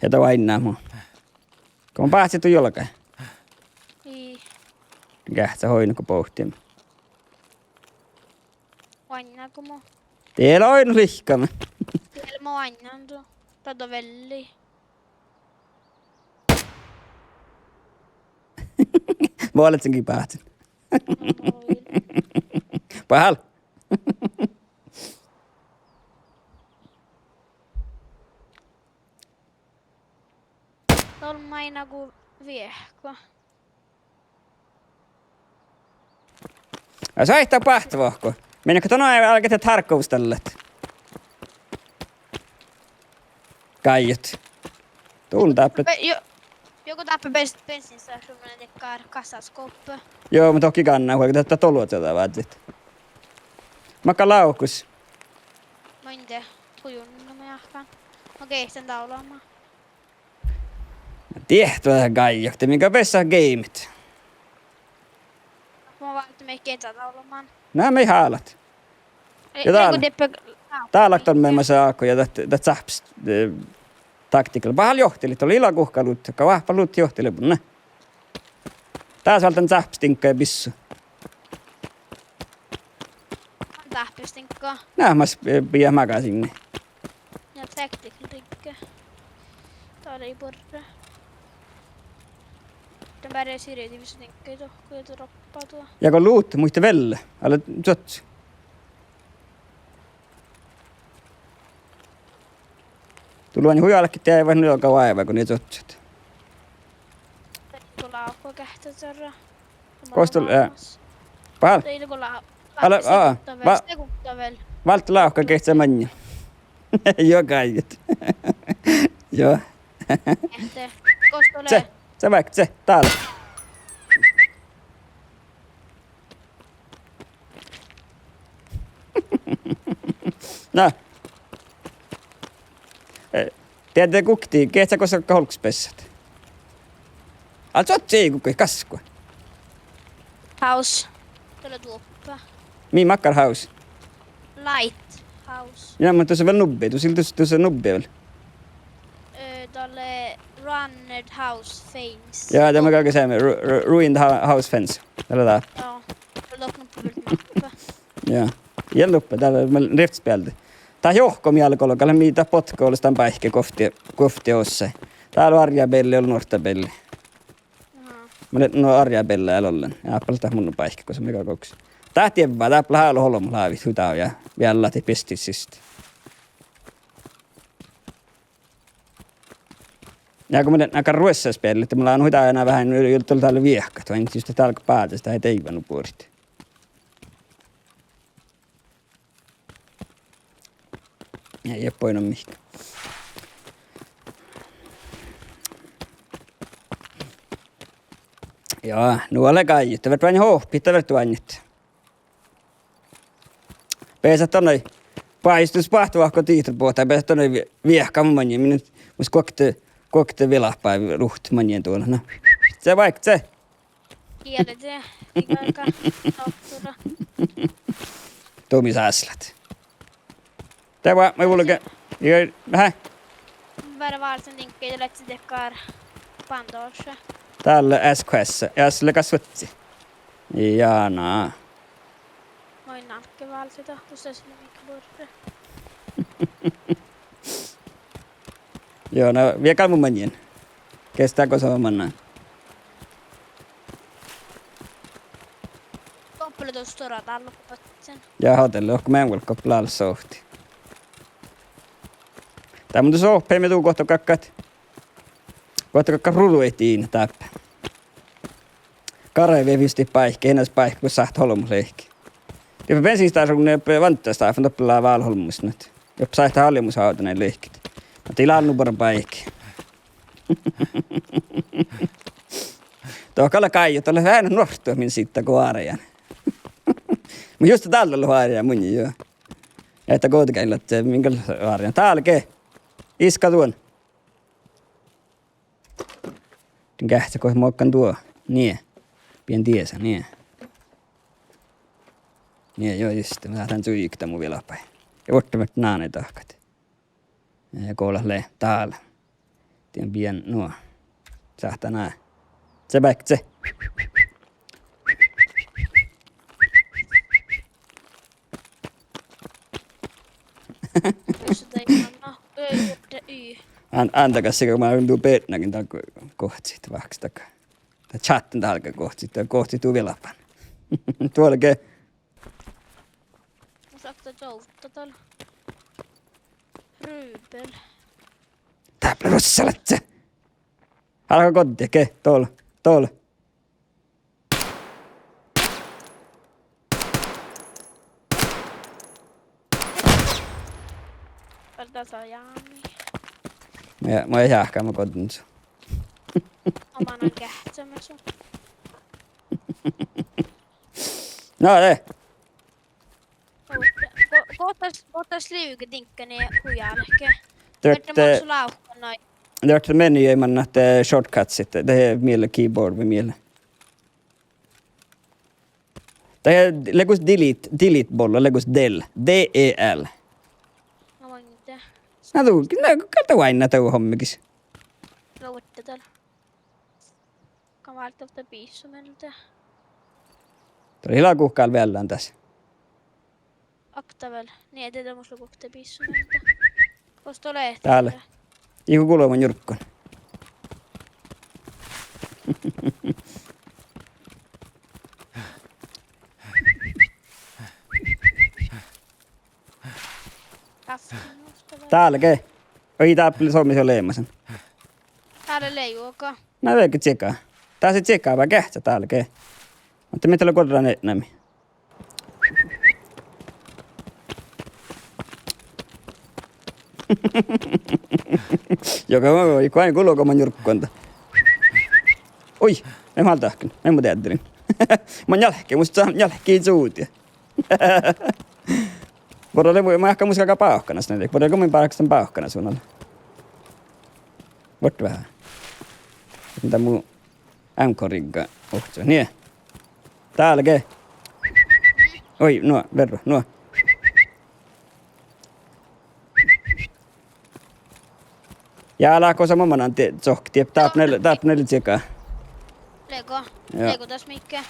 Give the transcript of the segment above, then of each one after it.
Jota vainaa mua. Kun pääsit jolkai. Ei. Kähtsä hoinuko pohtimme. Vainaako mua? Teillä on lihkamme. Siellä mä vainan tuo. Tätä velli. Vuoletsenkin päätin. Pahal. Tuolla maina ku viehko. Ja saihtaa pahtavahko. Mennäkö tonne alkaa tarkkoustallet? Kaiut. Tuun tappet. Joku tappaa bensinstationilla tekee kassaskoppa. Joo, mutta toki kannaa huolta, että toluat jotain vaatsit. Makka laukus. Mä en tiedä, kujunnu mä jahkaan. Okei, sen taulaamaan. Tiehtoa kaiukti, minkä vessa gameit. Mä vaan, että me ei ketään taulaamaan. Nää me haalat. Ja täällä on memmässä aakko ja tät sähps taktikalla. Pahal johtelit, oli ilakuhkalut, joka vahpalut johtelit. Nä. Tääs valtan sähps tinkka ja pissu. On tähpystinkkaa. Nää mä pidä makaa sinne. Ja tactical tinkka. Tää oli porra. Den börjar syrjätivis tinkka i tohko ja droppaa tuo. Ja kun luut muiste velle, alle tsotsi. Tullaan hujallekin tehdä vähän joka vaiva, kun ne tsotsit. Kun laukko kähtäsörrä. Kostul, pahal. Teillä kun sekuttavel. Valta laukka kehtsä manja. Joo kaiut. Joo. Ehte. Kostolee. Se vaikka se, täällä. No. Tiedätte kuktiin, kehtsä koska holkspessat. Alltså att se kukki kaskua. House. Tuolla tuoppa. Miin makkar house. Light house. Ja mutta tuossa vielä nubbi, tuossa nubbi vielä. Tuolle runned house fence. Ja tämä kaikki se ruined house fence. Tällä tää. Joo. Tuolla knoppuvilt mappa. Ja. Jälluppe, täällä on riftspelti. Tää johkom jalkolokalle, mitä potkoollistaan päihke kofti ossa. Täällä on arjabelli, on nuortabelli. Mä nyt no arjabelli ollen. Ja appelta mun päihke, kun se mikä koksi. Tää tievää, tää plää holom laavit hutaa ja vielä lati pestissistä. Ja kun mä nyt aika ruessa spelli, että mulla on hutaa enää vähän yltellä täällä viehkat, vaan just täällä päätä sitä ei teivannut puorit. Ei oo poinut mihinkään. Joo, nuolle kaiut. Tävät vain hohpit, tävät tuannit. Pesät tonne paistus pahtuvahko tiitropuhtaa. Pesät tonne viehkammanjien. Minä mus kokte vilahpaa ruht manjien tuolla. No. Se vaikka se. Kielet se. Ikäkä. Tottura. Tomi Säslät. Tää vaan, mä kulke. Vähän. Bara varsin tinkkeitä lätsi tekar pandossa. Täällä SQS. Jäsle kasvatsi. Jaanaa. Noin narkke valsi tahtussa sinne mikä borre. Joo, no vie kalmun manjien. Kestääkö se omanaan? Koppele tuossa toraa täällä loppupatsen. Ja hotelli, ohko mä en kuulko plaalla sohti. Tää mun tuossa ohpeen me tuu kohta kakkat. Kohta kakkat ruduetiin täppä. Kare vevisti päihki, enäs päihki, kun saat holmusleikki. Ja bensiinstää sun ne vanttaista aivan toppelaa vaalholmusta nyt. Jopa saihtaa hallimushauta näin leikit. Mä tilaan nuporan päihki. Tuo kalla kaiju, tuolla vähän nuortua min siitä kuin arejan. Mä just täällä ollut arejan mun joo. Ja että kootikäillä, että minkä arejan. Täällä ke. Iska tuon. Kähtsä kohta muokkan tuo. Nie. Pien tiesä, nie. Nie, joo just. Mä lähdetään suikta mun vielä päin. Ja ottamat naane tahkat. Ja koolla le täällä. Tien bien nuo. Sähtää nää. Se back se. Antakas se, kun mä tuu petnäkin tää kohti siitä vahks takaa. Tää chatten tää alkaa kohti tuu vilapan. Tuolla Saatko toutta täällä? Ryypel. Tää russalat se. Alkaa kotia, tuolla. Vältä saa jaami. Mä ei jääkään, mä kotin sun. Omanan kähtsämä sun. No ne. Kohtas liuketinkkäni ja hujalke. Det är menu i man att shortcuts det är mille keyboard med mille. Det är läggus delete bolla läggus del DEL. Mä voin niitä. Kato aina tuo hommikis. Louette täällä. Kavaltavta piissumelta. Tuo hila kuhkaal vielä tässä. Aktavel. Niin ei teitä musta lukukte piissumelta. Kosta lehti. Täällä. Iku kuuleman jurkkon. Täälläkin. Oi täällä Suomessa leemasen. Täällä leijuokaa. Mä veikö tsekaa. Tää se tsekaa vaan kähtsä täälläkin. Mutta mitä on kodella nämi. Joka voi vain kulukoman jurkkonta. Oi, en mä tahkin. En mä teatterin. Mä jälkeen, musta saan jälkeen suutia. Voidaan mä ehkä muska aika pauhkana sinne. Voidaan kummin parhakstaan pauhkana suunnalla. Vot vähän. Mitä muu MK-rigga ohtsuu. Niin. Täälläkin. Oi, nuo, verro, nuo. Ja alako sa mammanan tsohti. Taapnelle tsekaa. Lego tässä mikä?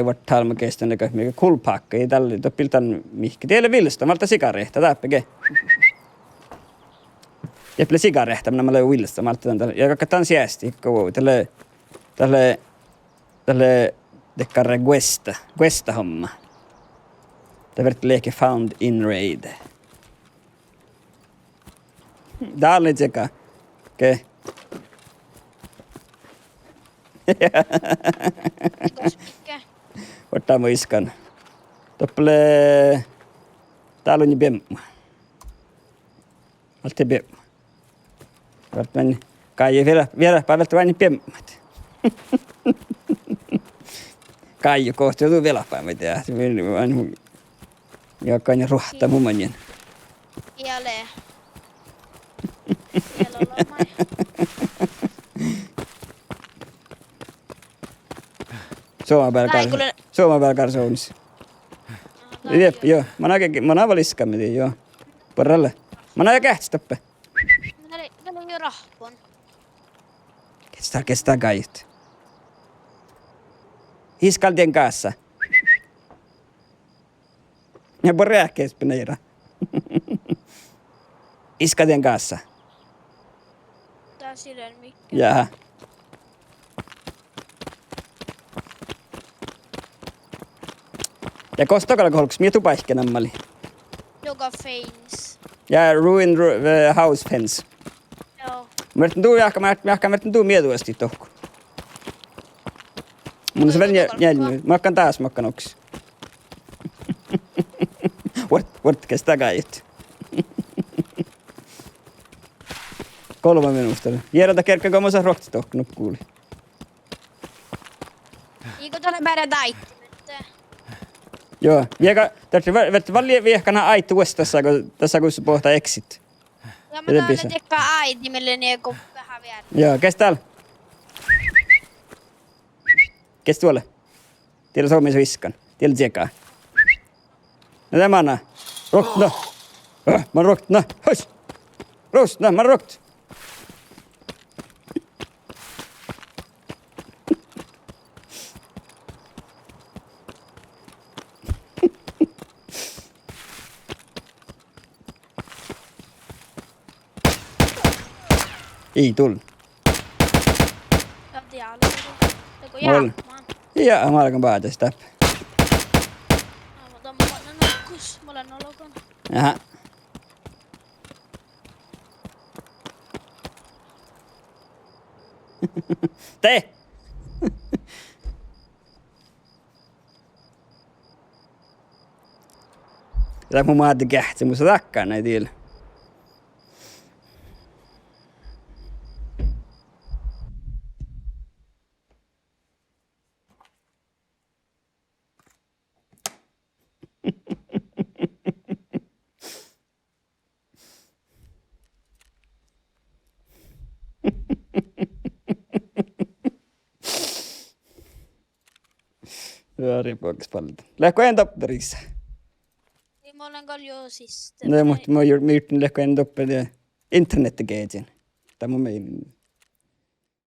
Vart halma kestän mikä kulpakka. Ei tällä piltan mihki. Teille villasta. Malta sigarehta. Taappeke. Jeple sigarehta. Minä mä löin villasta. Malta tämän. Ja kakkaan siästi. Tälle dekkare Guesta homma. Det vart leke found in raid. Täällä nyt sekä. Okei. Ottaa mun iskan. Topple. Täällä on jo bemma. Altti bemma. Vart meni. Kai vielä päivältä vain bemmat. Kai kohti joutuu vielä päivältä. Ja kai ruhtaa mun manjen. Jälleen. Suomen välkar sounissa. Jep, joo. Mä näen valiskamme, joo. Porralle. Mä näen kähtstoppe. Täällä on jo rahpon. Kestää kaiut. Hiskaltien kanssa. Ja por rääkkees neira. Iskatien kanssa. Tää silen mikki. Jaha. Ja kostokalla kolks mie tupaihkenammali. Joka feins. Ja ruin house fence. Joo. Mä märtin tuu mietuasti tohku. Mun se vähän jälmi. Mä akkan oks. Vart kestää kaiut. 3 minuuttia. Järjetä kerkkaa, kun mä saan rohti tohku nukkuuli. Eikö tuolla määrä taittimetta? Joo. Tätä valli viehkana aitu tässä kun se pohtaa exit. Ja mä tuolla tekkaa aitimelle niin kuin vähän vielä. Joo, kes täällä? Kes tuolle? Tiedä Suomessa viskan. Tiedä tsekaa. No tämä anna. Rokt, no. Mä rokt, no. Hös. Rost, no, mä rokt. Ei tullut. Ja dialo. Teko Mol. jäämaan. Ja mä alkan päätä sitä. Mutta mä nukkus. Mä olen nolokon. Jaha. Te! Tää mun maatti kähtsi, musta takkaan näin tiillä. Joo, riippuukas paljon. Lähkö en topperissa? Niin mä olen kaljo siis. No, mutta mä oon yrittänyt lähkö en topperi internettigeetin. Tämä on meidän.